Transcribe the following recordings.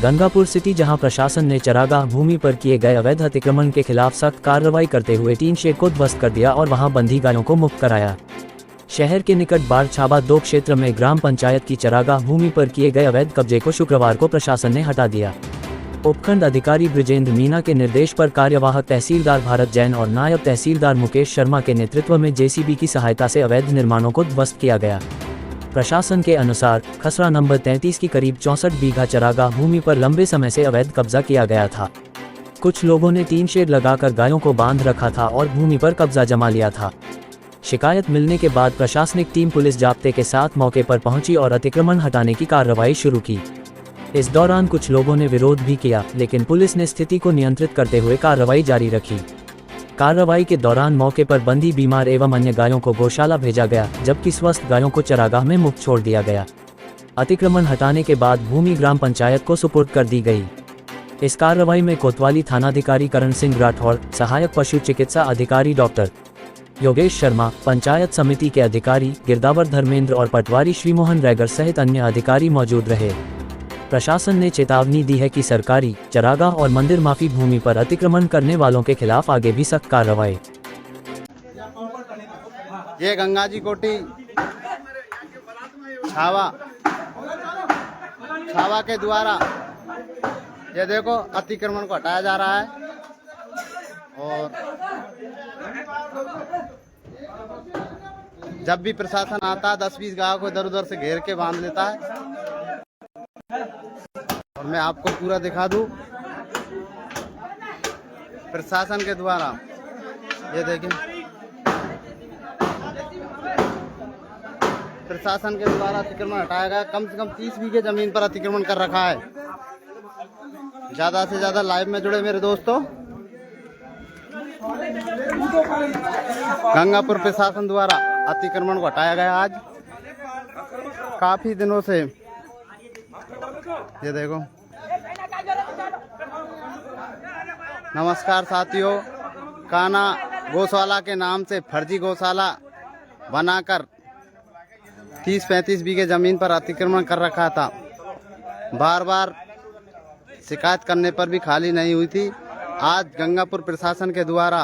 Gangapur city, जहां प्रशासन ने चरागाह भूमि पर किए गए अवैध अतिक्रमण के खिलाफ सख्त कार्रवाई करते हुए टीन शेड को ध्वस्त कर दिया और वहां बंधी गायों को मुक्त कराया। शहर के निकट बाढ़-छाबा 2 क्षेत्र में ग्राम पंचायत की चरागाह भूमि पर किए गए अवैध कब्जे को शुक्रवार को प्रशासन ने हटा दिया। उपखंड अधिकारी ब्रिजेंद्र मीना के निर्देश पर कार्यवाहक तहसीलदार भारत जैन और नायब तहसीलदार मुकेश शर्मा के नेतृत्व में जेसीबी की सहायता से अवैध निर्माणों को ध्वस्त किया गया। प्रशासन के अनुसार खसरा नंबर 33 की करीब 64 बीघा चरागाह भूमि पर लंबे समय से अवैध कब्जा किया गया था। कुछ लोगों ने टीन शेड लगाकर गायों को बांध रखा था और भूमि पर कब्जा जमा लिया था। शिकायत मिलने के बाद प्रशासनिक टीम पुलिस जाब्ते के साथ मौके पर पहुंची और अतिक्रमण हटाने की कार्रवाई शुरू की। इस दौरान कुछ लोगों ने विरोध भी किया, लेकिन पुलिस ने स्थिति को नियंत्रित करते हुए कार्रवाई जारी रखी। कार्रवाई के दौरान मौके पर बंधी बीमार एवं अन्य गायों को गौशाला भेजा गया, जबकि स्वस्थ गायों को चरागाह में मुक्त छोड़ दिया गया। अतिक्रमण हटाने के बाद भूमि ग्राम पंचायत को सुपुर्द कर दी गई। इस कार्रवाई में कोतवाली थानाधिकारी करण सिंह राठौड़, सहायक पशु चिकित्सा अधिकारी डॉक्टर योगेश शर्मा, पंचायत समिति के अधिकारी गिरदावर धर्मेंद्र और पटवारी श्रीमोहन रैगर सहित अन्य अधिकारी मौजूद रहे। प्रशासन ने चेतावनी दी है कि सरकारी, चरागाह और मंदिर माफी भूमि पर अतिक्रमण करने वालों के खिलाफ आगे भी सख्त कार्रवाई। ये गंगा जी कोटी छावा के द्वारा ये देखो अतिक्रमण को हटाया जा रहा है और जब भी प्रशासन आता है 10-20 गाँव को इधर उधर से घेर के बांध लेता है। और मैं आपको पूरा दिखा दूं प्रशासन के द्वारा, ये देखें प्रशासन के द्वारा अतिक्रमण हटाया गया। कम से कम 30 बीघे जमीन पर अतिक्रमण कर रखा है। ज्यादा से ज्यादा लाइव में जुड़े मेरे दोस्तों। गंगापुर प्रशासन द्वारा अतिक्रमण को हटाया गया आज काफी दिनों से। ये देखो, नमस्कार साथियों, कान्हा गौशाला के नाम से फर्जी गौशाला बनाकर 30-35 बीघे जमीन पर अतिक्रमण कर रखा था। बार बार शिकायत करने पर भी खाली नहीं हुई थी। आज गंगापुर प्रशासन के द्वारा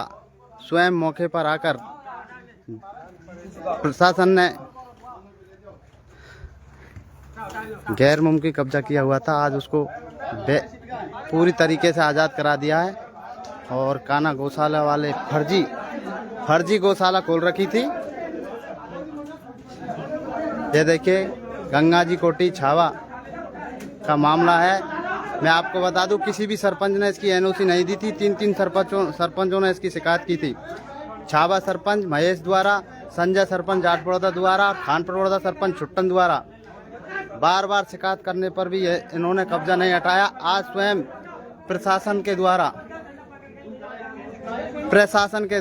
स्वयं मौके पर आकर प्रशासन ने गैर मुमकिन कब्जा किया हुआ था, आज उसको पूरी तरीके से आज़ाद करा दिया है। और कान्हा गौशाला वाले फर्जी गौशाला खोल रखी थी। ये देखिए गंगा जी कोटी छावा का मामला है। मैं आपको बता दूं, किसी भी सरपंच ने इसकी एनओसी नहीं दी थी। 3 सरपंचों ने इसकी शिकायत की थी। छावा सरपंच महेश द्वारा, संजय सरपंच जाटपड़ौदा द्वारा, खानपड़ौदा सरपंच छुट्टन द्वारा बार बार शिकायत करने पर भी इन्होंने कब्जा नहीं हटाया। आज स्वयं प्रशासन के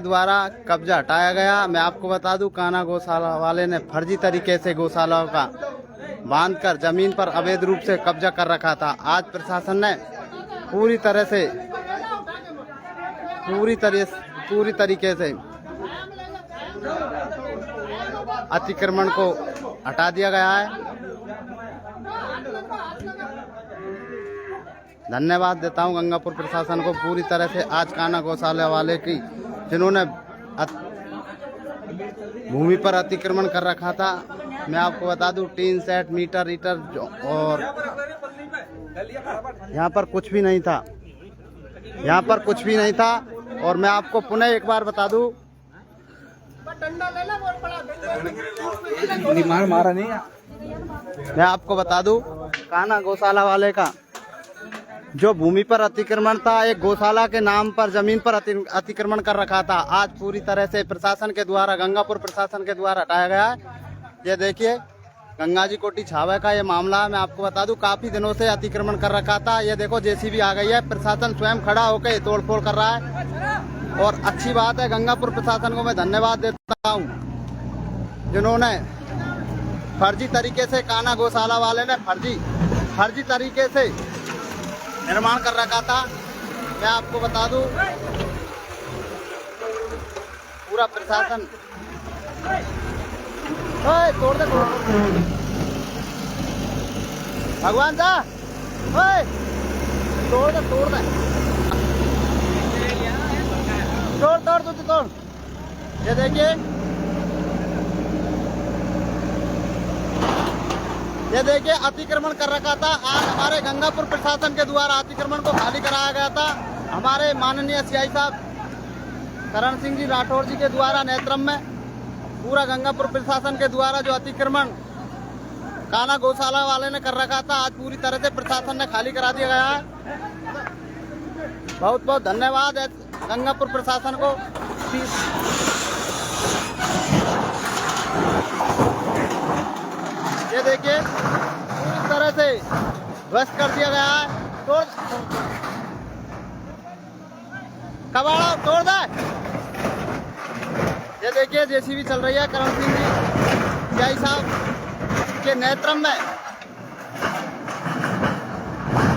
द्वारा कब्जा हटाया गया। मैं आपको बता दूं, कान्हा गौशाला वाले ने फर्जी तरीके से गौशालाओं का बांधकर जमीन पर अवैध रूप से कब्जा कर रखा था। आज प्रशासन ने पूरी तरीके से अतिक्रमण को हटा दिया गया है। धन्यवाद देता हूं गंगापुर प्रशासन को पूरी तरह से। आज कान्हा गौशाला वाले की, जिन्होंने भूमि पर अतिक्रमण कर रखा था, मैं आपको बता दूं, टीन सेट, मीटर और यहाँ पर कुछ भी नहीं था। और मैं आपको पुनः एक बार बता दूं, मैं आपको बता दूं, कान्हा गौशाला वाले का जो भूमि पर अतिक्रमण था, एक गौशाला के नाम पर जमीन पर अतिक्रमण कर रखा था, आज पूरी तरह से प्रशासन के द्वारा, गंगापुर प्रशासन के द्वारा हटाया गया है। ये देखिए गंगा जी कोटी छावा का ये मामला, मैं आपको बता दूं, काफी दिनों से अतिक्रमण कर रखा था। ये देखो जेसीबी आ गई है, प्रशासन स्वयं खड़ा होकर तोड़फोड़ कर रहा है और अच्छी बात है। गंगापुर प्रशासन को मैं धन्यवाद देता हूँ, जिन्होंने फर्जी तरीके से, कान्हा गौशाला वाले ने फर्जी तरीके से निर्माण कर रखा था। मैं आपको बता दूं, पूरा प्रशासन तोड़ दे भगवान सा तोड़ दे तोड़ दे तोड़ तोड़ तू तोड़। ये देखिए अतिक्रमण कर रखा था। आज हमारे गंगापुर प्रशासन के द्वारा अतिक्रमण को खाली कराया गया था। हमारे माननीय सीआई साहब करण सिंह जी राठौर जी के द्वारा नेतृत्व में पूरा गंगापुर प्रशासन के द्वारा जो अतिक्रमण काना गौशाला वाले ने कर रखा था, आज पूरी तरह से प्रशासन ने खाली करा दिया गया है। बहुत बहुत धन्यवाद है गंगापुर प्रशासन को। ये देखिए पूरी तरह से ध्वस्त कर दिया गया है। तोड़ कबाड़ा तोड़ दे। ये देखिए जेसीबी चल रही है करण सिंह जी सीआई साहब के नेतृत्व में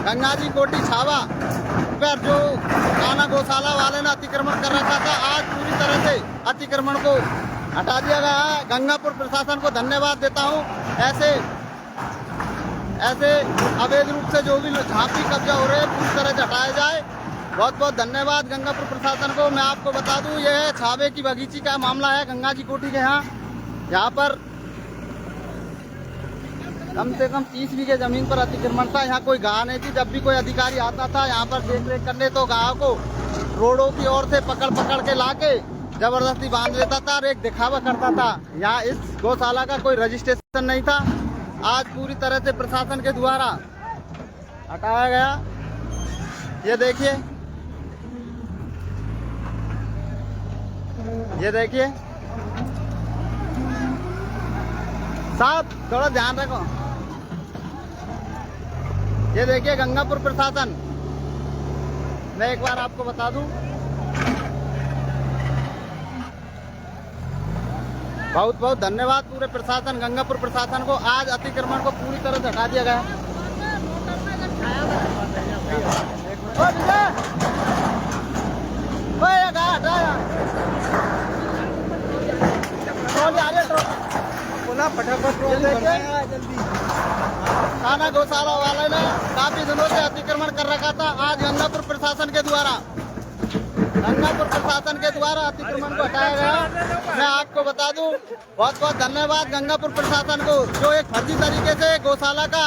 गंगा जी कोटी छावा पर जो काना गौशाला वाले ने अतिक्रमण कर रखा था, आज पूरी तरह से अतिक्रमण को हटा दिया गया है। गंगापुर प्रशासन को धन्यवाद देता हूँ। ऐसे अवैध रूप से जो भी झांपी कब्जा हो रहे हैं पूरी तरह से हटाया जाए। बहुत बहुत धन्यवाद गंगापुर प्रशासन को। मैं आपको बता दूं यह छावे की बगीची का मामला है गंगा जी कोठी के यहाँ पर कम से कम 30 बीघे जमीन पर अतिक्रमण था। यहाँ कोई गाय नहीं थी। जब भी कोई अधिकारी आता था यहाँ पर देख रेख करने तो गायों को रोडों की ओर से पकड़ के लाके जबरदस्ती बांध लेता था और एक दिखावा करता था। यहाँ इस गौशाला का कोई रजिस्ट्रेशन नहीं था। आज पूरी तरह से प्रशासन के द्वारा हटाया गया। ये देखिए साहब थोड़ा ध्यान रखो। ये देखिए गंगापुर प्रशासन, मैं एक बार आपको बता दूं बहुत बहुत धन्यवाद पूरे प्रशासन गंगापुर प्रशासन को। आज अतिक्रमण को पूरी तरह से हटा दिया गया। काना गौशाला वाले ने काफी दिनों से अतिक्रमण कर रखा था। आज गंगापुर प्रशासन के द्वारा अतिक्रमण को हटाया गया। मैं आपको बता दूं बहुत बहुत धन्यवाद गंगापुर प्रशासन को, जो एक फर्जी तरीके से गौशाला का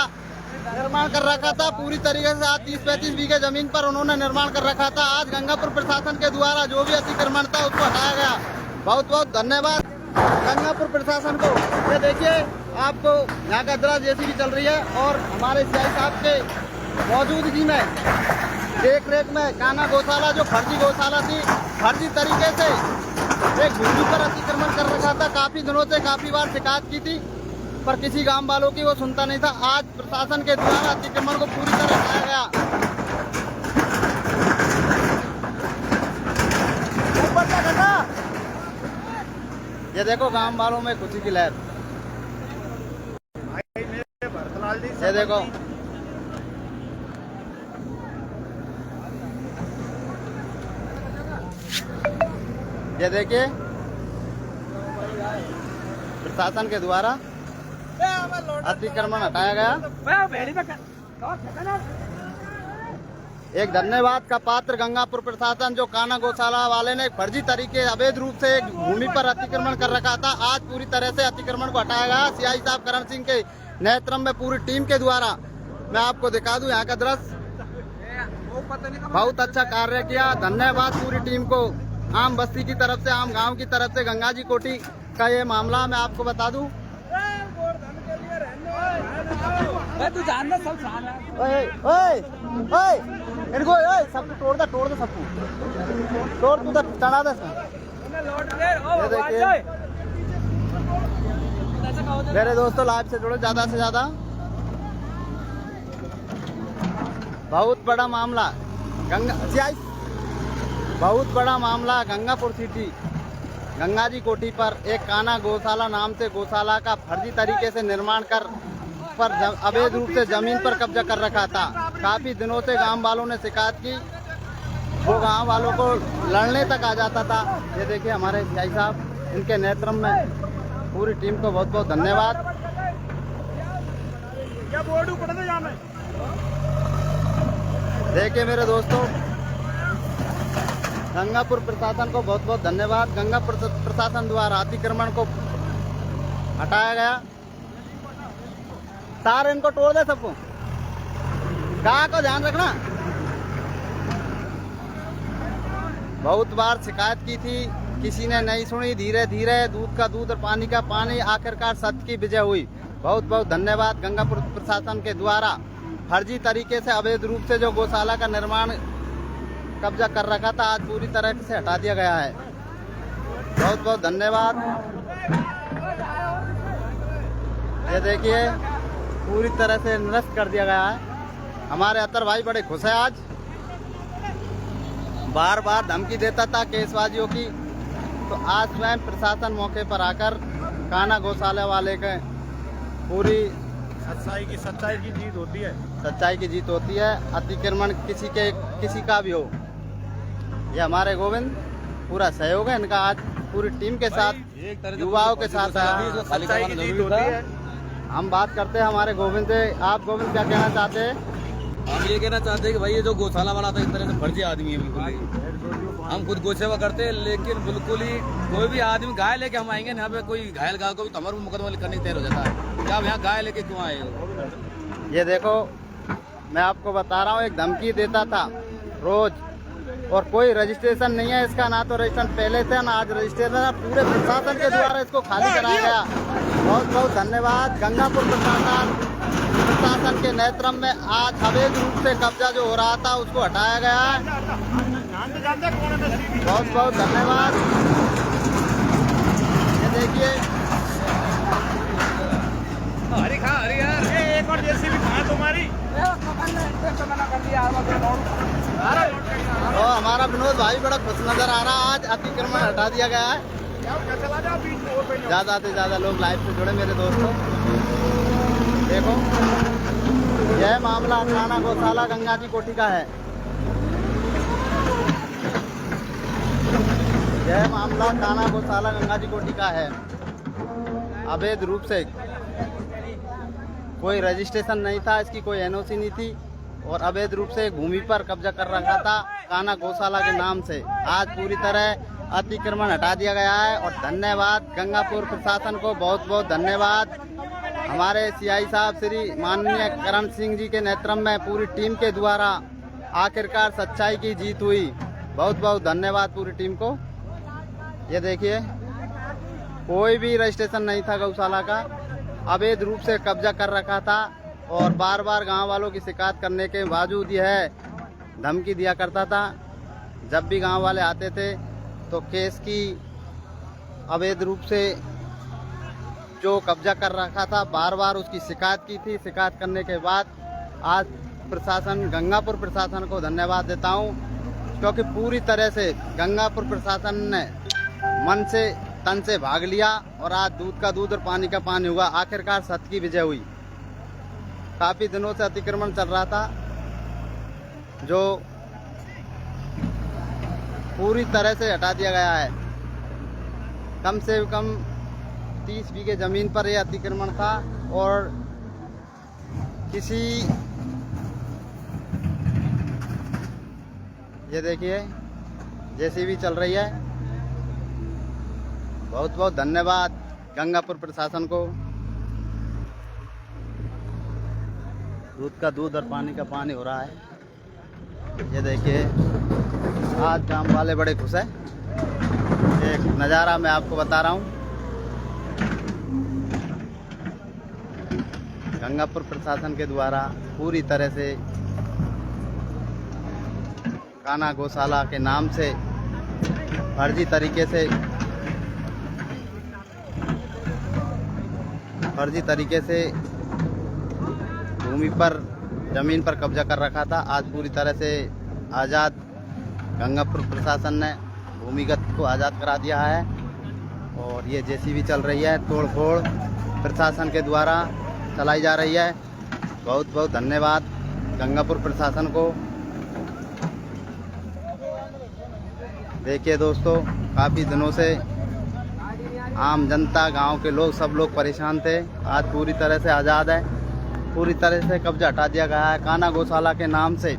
निर्माण कर रखा था। पूरी तरीके से आज 30-35 बीघे जमीन पर उन्होंने निर्माण कर रखा था। आज गंगापुर प्रशासन के द्वारा जो भी अतिक्रमण था उसको हटाया गया। बहुत बहुत धन्यवाद गंगापुर प्रशासन को। ये देखिए आपको यहाँ का दृश्य जेसीबी चल रही है और हमारे सीआई साहब के मौजूदगी में देख रेख में काना गौशाला जो फर्जी गौशाला थी, फर्जी तरीके से एक भूमि पर अतिक्रमण कर रखा था। काफी दिनों से काफी बार शिकायत की थी पर किसी गांव वालों की वो सुनता नहीं था। आज प्रशासन के द्वारा अतिक्रमण को पूरी तरह हटाया गया। ये देखो गांव वालों में खुशी की लहर। ये देखो ये देखिए प्रशासन के द्वारा अतिक्रमण हटाया गया। एक धन्यवाद का पात्र गंगापुर प्रशासन, जो काना गौशाला वाले ने फर्जी तरीके अवैध रूप से एक भूमि पर अतिक्रमण कर रखा था। आज पूरी तरह से अतिक्रमण को हटाया गया। सीआई साहब करण सिंह के नेतृत्व में पूरी टीम के द्वारा। मैं आपको दिखा दूं यहाँ का दृश्य, बहुत अच्छा कार्य किया। धन्यवाद पूरी टीम को, आम बस्ती की तरफ से, आम गाँव की तरफ से। गंगा जी कोठी का ये मामला मैं आपको बता दूं। तू जानना सब इनको सब तोड़ दे सबको तोड़ तू चढ़ा दे। ये देखिए मेरे दोस्तों, लाइव से जुड़ो ज्यादा से ज्यादा। बहुत बड़ा मामला बहुत बड़ा मामला गंगापुर सिटी गंगा जी कोठी पर एक काना गौशाला नाम से गौशाला का फर्जी तरीके से निर्माण कर पर अवैध रूप से जमीन पर कब्जा कर रखा था। काफी दिनों से गांव वालों ने शिकायत की, वो गांव वालों को लड़ने तक आ जाता था। ये देखिए हमारे सीआई साहब, इनके नेतृत्व में पूरी टीम को बहुत बहुत धन्यवाद। देखिए मेरे दोस्तों, गंगापुर प्रशासन को बहुत बहुत धन्यवाद। गंगापुर प्रशासन द्वारा अतिक्रमण को हटाया गया। तार इनको तोड़ दे सबको, गाय को ध्यान रखना। बहुत बार शिकायत की थी, किसी ने नहीं सुनी। धीरे धीरे दूध का दूध और पानी का पानी, आखिरकार सत्य की विजय हुई। बहुत बहुत धन्यवाद। गंगापुर प्रशासन के द्वारा फर्जी तरीके से अवैध रूप से जो गौशाला का निर्माण कब्जा कर रखा था, आज पूरी तरह से हटा दिया गया है। बहुत बहुत धन्यवाद। ये देखिए पूरी तरह से निरस्त कर दिया गया है। हमारे अतर भाई बड़े खुश है आज। बार बार धमकी देता था केसबाजियों की, तो आज स्वयं प्रशासन मौके पर आकर कान्हा गौशाला वाले के पूरी सच्चाई की जीत होती है। सच्चाई की जीत होती है। अतिक्रमण किसी का भी हो, ये हमारे गोविंद पूरा सहयोग है इनका। आज पूरी टीम के साथ, युवाओं के साथ सच्चाई की जीत होती है। हम बात करते हैं हमारे गोविंद से। आप गोविंद क्या कहना चाहते हैं? हम ये कहना चाहते हैं कि भाई ये जो गौशाला वाला था, इस तरह से फर्जी आदमी है बिल्कुल ही। हम खुद गौसेवा करते हैं, लेकिन बिल्कुल ही कोई भी आदमी गाय लेके हम आएंगे यहाँ पे, कोई घायल गाय को भी हमारे मुकदमा करने तैयार हो जाता है। क्या यहाँ गाय लेके क्यों आए? ये देखो, मैं आपको बता रहा हूँ, एक धमकी देता था रोज, और कोई रजिस्ट्रेशन नहीं है इसका, ना तो रजिस्ट्रेशन पहले से ना आज रजिस्ट्रेशन है। पूरे प्रशासन के द्वारा इसको खाली कराया गया। बहुत बहुत धन्यवाद। गंगापुर प्रशासन के नेतृत्व में आज अवैध रूप से कब्जा जो हो रहा था उसको हटाया गया है। बहुत बहुत धन्यवाद। ये देखिए, हरी खा हरी यार, एक और जेसीबी कहाँ है तुम्हारी? तो हमारा विनोद भाई बड़ा खुश नजर आ रहा है। आज अतिक्रमण हटा दिया गया है। ज़्यादा से ज़्यादा लोग लाइव से जुड़े मेरे दोस्तों। देखो, यह मामला कान्हा गौशाला गंगा जी कोठी का है। यह मामला कान्हा गौशाला गंगा जी कोठी का है। अवैध रूप से कोई रजिस्ट्रेशन नहीं था, इसकी कोई एनओसी नहीं थी, और अवैध रूप से भूमि पर कब्जा कर रखा था कान्हा गौशाला के नाम से। आज पूरी तरह अतिक्रमण हटा दिया गया है। और धन्यवाद गंगापुर प्रशासन को, बहुत बहुत धन्यवाद। हमारे सीआई साहब श्री माननीय करण सिंह जी के नेतृत्व में पूरी टीम के द्वारा आखिरकार सच्चाई की जीत हुई। बहुत बहुत धन्यवाद पूरी टीम को। ये देखिए, कोई भी रजिस्ट्रेशन नहीं था गौशाला का, अवैध रूप से कब्जा कर रखा था, और बार बार गांव वालों की शिकायत करने के बावजूद यह धमकी दिया करता था। जब भी गांव वाले आते थे तो केस की अवैध रूप से जो कब्जा कर रखा था, बार बार उसकी शिकायत की थी। शिकायत करने के बाद आज प्रशासन, गंगापुर प्रशासन को धन्यवाद देता हूं, क्योंकि पूरी तरह से गंगापुर प्रशासन ने मन से तन से भाग लिया, और आज दूध का दूध और पानी का पानी हुआ। आखिरकार सत्य की विजय हुई। काफ़ी दिनों से अतिक्रमण चल रहा था, जो पूरी तरह से हटा दिया गया है। कम से कम 30 बीघे ज़मीन पर यह अतिक्रमण था, और किसी, ये देखिए जेसीबी चल रही है। बहुत बहुत धन्यवाद गंगापुर प्रशासन को। दूध का दूध और पानी का पानी हो रहा है। ये देखिए, आज गांव वाले बड़े खुश हैं। एक नज़ारा मैं आपको बता रहा हूँ। गंगापुर प्रशासन के द्वारा पूरी तरह से कान्हा गौशाला के नाम से फर्जी तरीके से भूमि पर, ज़मीन पर कब्जा कर रखा था। आज पूरी तरह से आज़ाद गंगापुर प्रशासन ने भूमिगत को आज़ाद करा दिया है। और ये जेसीबी चल रही है, तोड़ फोड़ प्रशासन के द्वारा चलाई जा रही है। बहुत बहुत धन्यवाद गंगापुर प्रशासन को। देखिए दोस्तों, काफ़ी दिनों से आम जनता, गांव के लोग, सब लोग परेशान थे। आज पूरी तरह से आज़ाद है। पूरी तरह से कब्जा हटा दिया गया है। कान्हा गौशाला के नाम से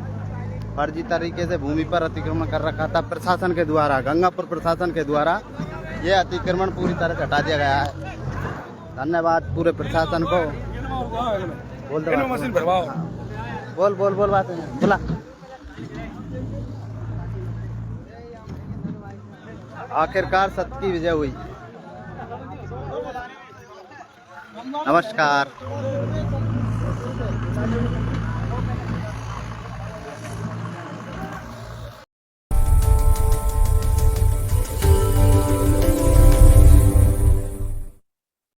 फर्जी तरीके से भूमि पर अतिक्रमण कर रखा था प्रशासन के द्वारा, गंगापुर प्रशासन के द्वारा ये अतिक्रमण पूरी तरह से हटा दिया गया है। धन्यवाद पूरे प्रशासन को। बोल दो बोल बात बोला। आखिरकार सत्य की विजय हुई। नमस्कार।